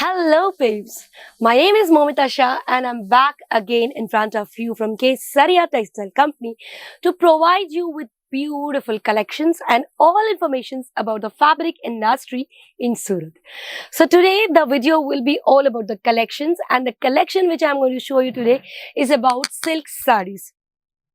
Hello babes, my name is Momita Shah and I'm back again in front of you from Saree Textile Company to provide you with beautiful collections and all informations about the fabric industry in Surat. So today the video will be all about the collections, and the collection which I'm going to show you today is about silk sarees.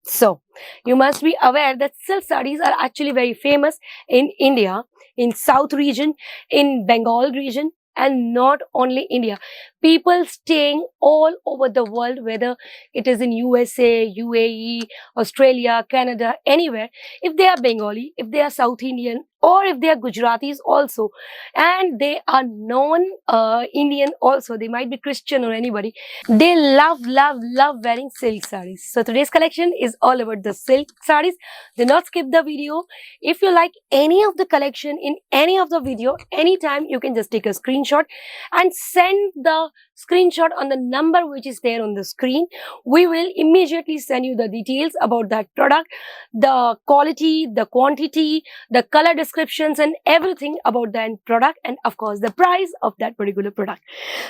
So, you must be aware that silk sarees are actually very famous in India, in South region, in Bengal region, and not only India. People staying all over the world, whether it is in USA, UAE, Australia, Canada, anywhere, if they are Bengali, if they are South Indian, or if they are Gujaratis also, and they are non-Indian also, they might be Christian or anybody, they love wearing silk sarees. So today's collection is all about the silk sarees. Do not skip the video. If you like any of the collection in any of the video, anytime you can just take a screenshot and send the screenshot on the number which is there on the screen. We will immediately send you the details about that product, the quality, the quantity, the color descriptions and everything about that product, and of course the price of that particular product.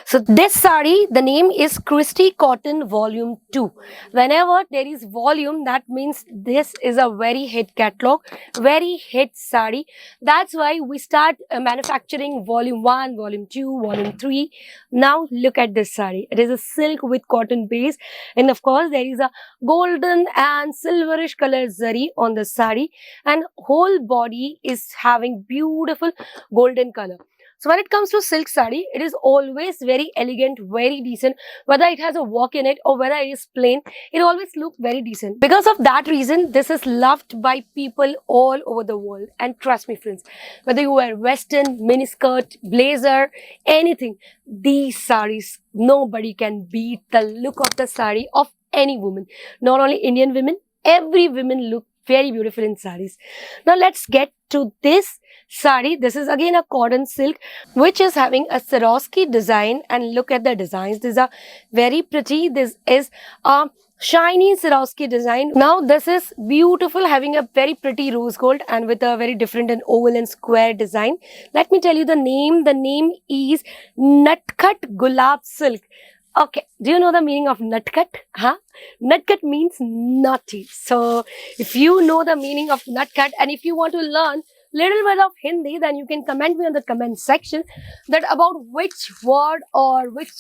So this saree, the name is Christy Cotton Volume 2. Whenever there is volume, that means this is a very hit catalog, very hit saree. That's why we start manufacturing Volume 1, Volume 2, Volume 3. Now look at this saree. It is a silk with cotton base, and of course there is a golden and silverish color zari on the saree, and whole body is having beautiful golden color. So when it comes to silk saree, it is always very elegant, very decent. Whether it has a work in it or whether it is plain, it always looks very decent. Because of that reason, this is loved by people all over the world. And trust me friends, whether you wear western, miniskirt, blazer, anything, these sarees, nobody can beat the look of the saree of any woman. Not only Indian women, every woman look very beautiful in sarees. Now let's get to this saree. This is again a cotton silk which is having a Swarovski design, and look at the designs. These are very pretty. This is a shiny Swarovski design. Now this is beautiful, having a very pretty rose gold and with a very different and oval and square design. Let me tell you the name. The name is Nutcut Gulab Silk. Okay, do you know the meaning of nutcut? Huh? Nutcut means naughty. So, if you know the meaning of nutcut and if you want to learn little bit of Hindi, then you can comment me on the comment section that about which word or which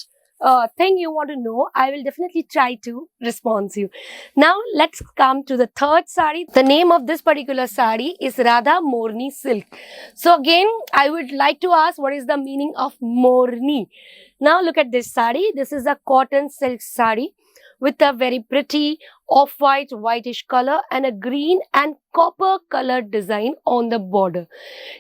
thing you want to know. I will definitely try to respond to you. Now, let's come to the third saree. The name of this particular saree is Radha Morni Silk. So, again, I would like to ask what is the meaning of Morni? Now look at this saree. This is a cotton silk saree with a very pretty off-white, whitish color and a green and copper colored design on the border.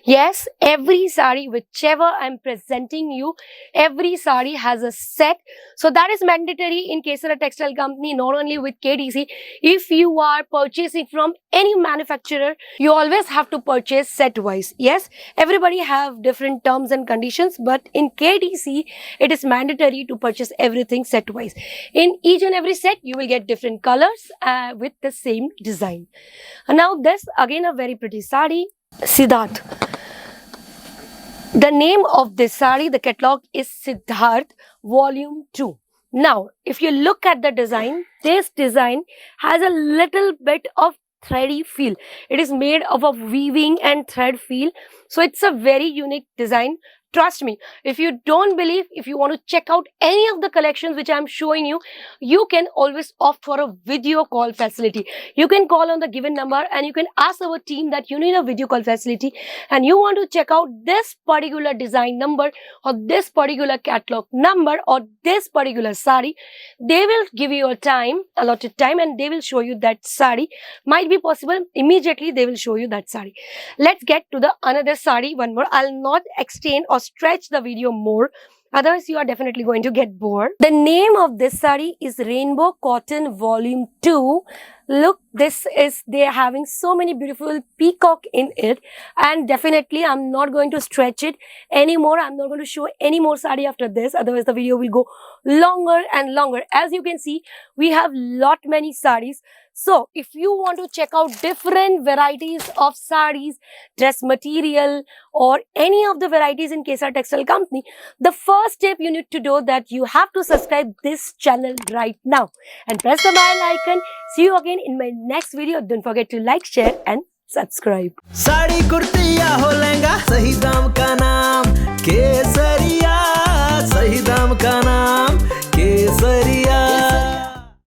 Yes, every saree, whichever I'm presenting you, every saree has a set. So that is mandatory in Sarees Textile Company, not only with KDC. If you are purchasing from any manufacturer, you always have to purchase set-wise. Yes, everybody have different terms and conditions, but in KDC, it is mandatory to purchase everything set-wise. In each and every set, you will get different colors with the same design. And now this again a very pretty saree, Siddharth. The name of this saree, the catalog is Siddharth Volume 2. Now, if you look at the design, this design has a little bit of thready feel. It is made of a weaving and thread feel. So it's a very unique design. Trust me, if you don't believe, if you want to check out any of the collections which I'm showing you, you can always opt for a video call facility. You can call on the given number and you can ask our team that you need a video call facility and you want to check out this particular design number or this particular catalog number or this particular saree. They will give you a time, allotted time, and they will show you that saree. Might be possible, immediately they will show you that saree. Let's get to the another saree, one more. I'll not extend or stretch the video more, otherwise you are definitely going to get bored. The name of this saree is Rainbow Cotton Volume 2. Look, they're having so many beautiful peacock in it, and definitely I'm not going to stretch it anymore. I'm not going to show any more sari after this, otherwise the video will go longer and longer. As you can see, we have lot many saris. So if you want to check out different varieties of saris, dress material, or any of the varieties in Kesar Textile Company, the first step you need to do that you have to subscribe this channel right now and press the bell icon. See you again in my next video. Don't forget to like, share and subscribe. Sari kurti या हो लहंगा, सही दाम का नाम केसर।